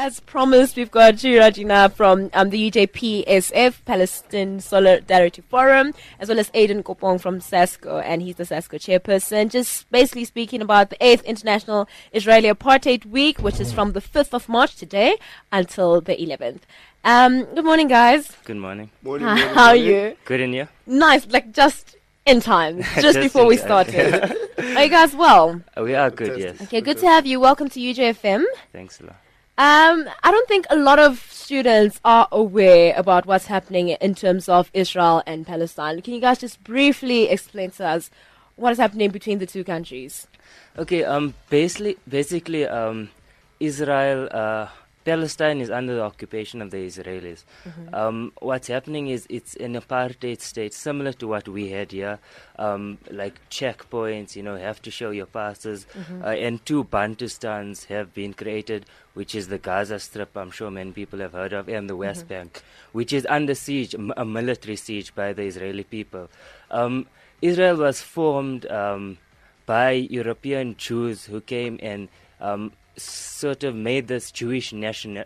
as promised, we've got Shir'a Jeenah from the UJPSF, Palestine Solidarity Forum, as well as Aiden Kopong from SASCO, and he's the SASCO chairperson, just basically speaking about the 8th International Isreali Apartheid Week, which is from the 5th of March today until the 11th. Good morning, guys. Good morning. Morning. How are you? Good, in you? Nice, like just in time, just before we started. Are you guys well? We are good, yes. Okay, good to have you. Welcome to UJFM. Thanks a lot. I don't think a lot of students are aware about what's happening in terms of Israel and Palestine. Can you guys just briefly explain to us what is happening between the two countries? Okay, basically, Israel, Palestine is under the occupation of the Israelis. What's happening is it's an apartheid state, similar to what we had here, like checkpoints, have to show your passes, and 2 Bantustans have been created, which is the Gaza Strip, I'm sure many people have heard of, and the West Bank, which is under siege, a military siege by the Israeli people. Israel was formed by European Jews who came and sort of made this Jewish nationalism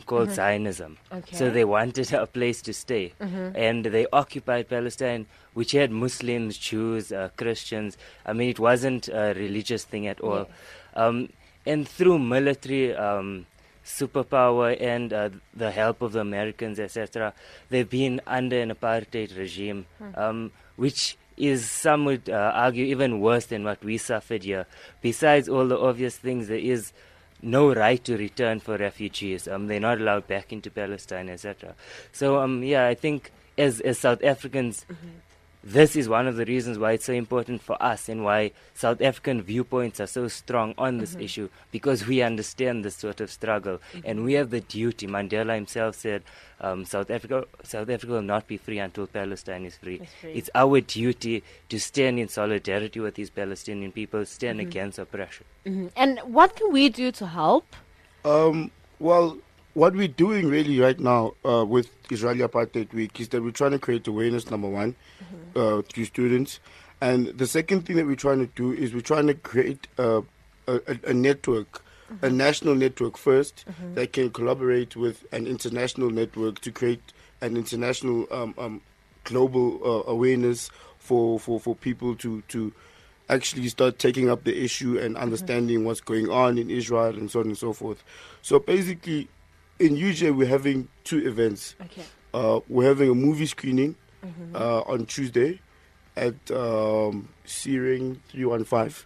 called Zionism. Okay. So they wanted a place to stay. And they occupied Palestine, which had Muslims, Jews, Christians. I mean, it wasn't a religious thing at all. Yes. And through military superpower and the help of the Americans, etc., they've been under an apartheid regime, which is, some would argue, even worse than what we suffered here. Besides all the obvious things, there is no right to return for refugees. They're not allowed back into Palestine, etc. So, I think as South Africans, this is one of the reasons why it's so important for us and why South African viewpoints are so strong on this issue, because we understand this sort of struggle and we have the duty. Mandela himself said, South Africa will not be free until Palestine is free. It's our duty to stand in solidarity with these Palestinian people, stand against oppression. And what can we do to help? Well, what we're doing really right now with Isreali Apartheid Week is that we're trying to create awareness, number one, to students. And the second thing that we're trying to do is we're trying to create a network, a national network first, that can collaborate with an international network to create an international global awareness for people to actually start taking up the issue and understanding what's going on in Israel and so on and so forth. So basically, in UJ, we're having 2 events. Okay. We're having a movie screening on Tuesday at Searing 315.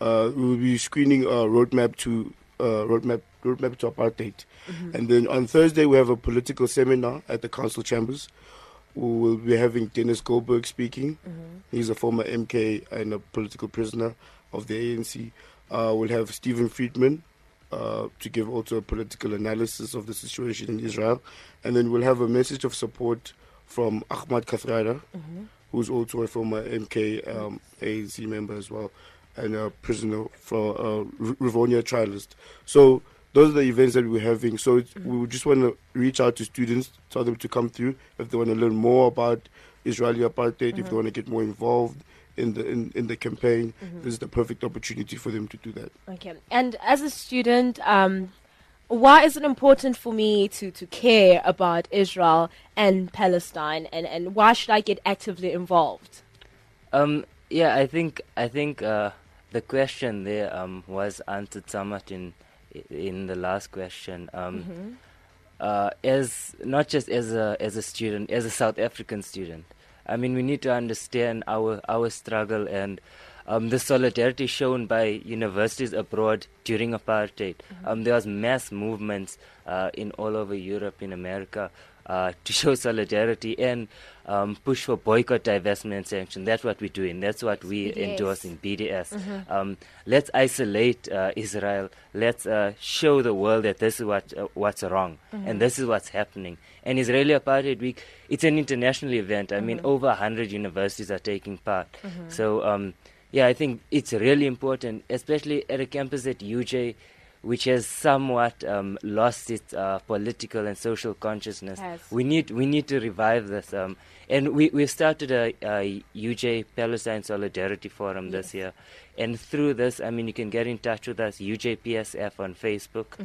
We'll be screening Roadmap to Apartheid. And then on Thursday, we have a political seminar at the council chambers. We will be having Dennis Goldberg speaking. He's a former MK and a political prisoner of the ANC. We'll have Stephen Friedman to give also a political analysis of the situation in Israel. And then we'll have a message of support from Ahmad Kathrada, who's also a former MK ANC member as well, and a prisoner for Rivonia trialist. So those are the events that we're having. So we just want to reach out to students, tell them to come through if they want to learn more about Isreali apartheid, if they want to get more involved in the campaign. This is the perfect opportunity for them to do that. Okay. And as a student, why is it important for me to care about Israel and Palestine, and why should I get actively involved? I think the question there was answered somewhat in the last question. As not just as a student, as a South African student, I mean, we need to understand our struggle and the solidarity shown by universities abroad during apartheid. There was mass movements in all over Europe, in America, to show solidarity and push for boycott, divestment, and sanction. That's what we're doing. That's what we endorse in BDS. Let's isolate Israel. Let's show the world that this is what's wrong, and this is what's happening. And Isreali Apartheid Week, it's an international event. I mean, over 100 universities are taking part. So, I think it's really important, especially at a campus at UJ. which has somewhat lost its political and social consciousness. Yes. We need to revive this. And we've started a UJ Palestine Solidarity Forum this year. And through this, I mean, you can get in touch with us, UJPSF on Facebook.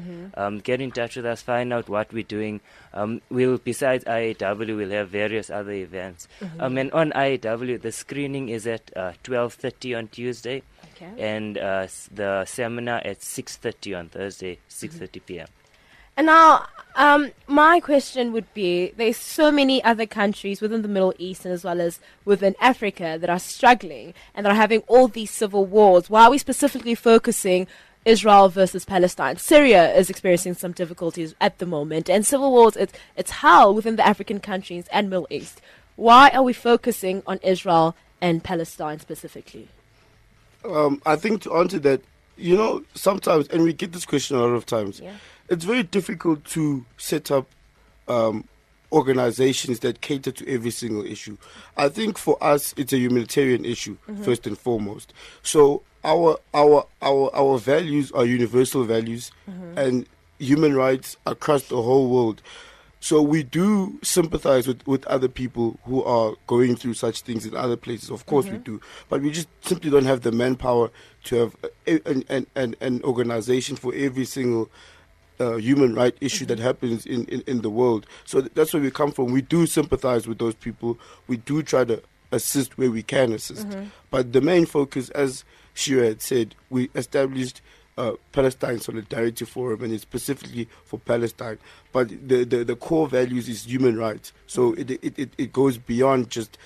Get in touch with us, find out what we're doing. Besides IAW, we'll have various other events. And on IAW, the screening is at 12:30 on Tuesday. Okay. And the seminar at 6:30 on Thursday, 6:30 p.m. And now, my question would be, there's so many other countries within the Middle East and as well as within Africa that are struggling and that are having all these civil wars. Why are we specifically focusing Israel versus Palestine? Syria is experiencing some difficulties at the moment, and civil wars, it's hell within the African countries and Middle East. Why are we focusing on Israel and Palestine specifically? I think to answer that, sometimes, and we get this question a lot of times, it's very difficult to set up organizations that cater to every single issue. I think for us, it's a humanitarian issue, first and foremost. So our values are universal values and human rights across the whole world. So we do sympathize with other people who are going through such things in other places. Of course we do. But we just simply don't have the manpower to have an organization for every single human right issue that happens in the world. So that's where we come from. We do sympathize with those people. We do try to assist where we can assist. But the main focus, as Shir'a had said, we established Palestine Solidarity Forum, and it's specifically for Palestine. But the core values is human rights. So it goes beyond just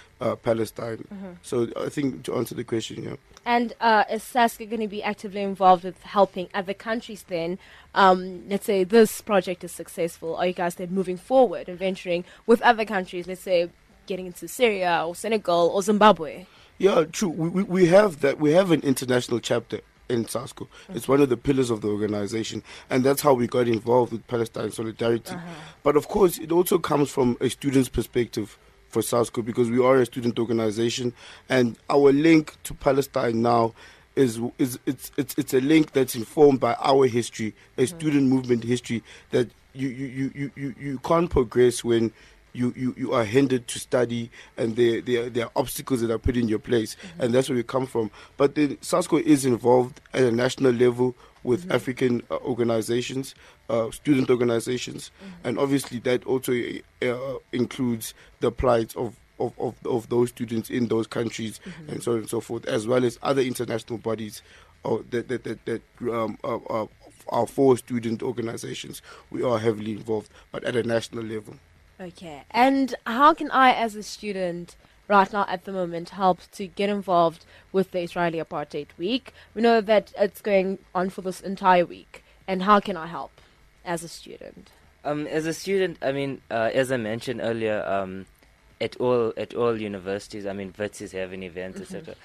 Palestine. So I think to answer the question, yeah. And is SASCO going to be actively involved with helping other countries then? Let's say this project is successful. Are you guys then moving forward and venturing with other countries, let's say getting into Syria or Senegal or Zimbabwe? Yeah, true. We have that. We have an international chapter in SASCO. It's one of the pillars of the organization, and that's how we got involved with Palestine Solidarity. But of course, it also comes from a student's perspective for SASCO, because we are a student organization, and our link to Palestine now it's a link that's informed by our history, a student movement history, that you can't progress when you are hindered to study, and there are obstacles that are put in your place, and that's where we come from. But then SASCO is involved at a national level with African organizations, student organizations, and obviously that also includes the plight of those students in those countries, and so on and so forth, as well as other international bodies that are for student organizations. We are heavily involved, but at a national level. Okay. And how can I, as a student, right now at the moment, help to get involved with the Isreali Apartheid Week? We know that it's going on for this entire week. And how can I help as a student? As a student, I mean, as I mentioned earlier, at all universities, I mean, Wits is having events, etc.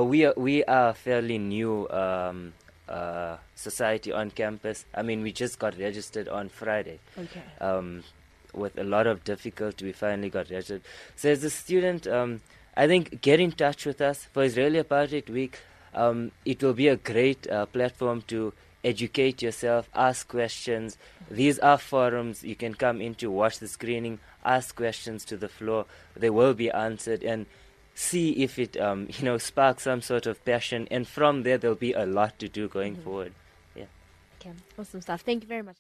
We are a fairly new society on campus. I mean, we just got registered on Friday. Okay. With a lot of difficulty, we finally got registered. So as a student, I think get in touch with us for Isreali Apartheid Week. It will be a great platform to educate yourself, ask questions. These are forums you can come into, watch the screening, ask questions to the floor. They will be answered, and see if it sparks some sort of passion. And from there, there'll be a lot to do going forward. Yeah. Okay. Awesome stuff. Thank you very much.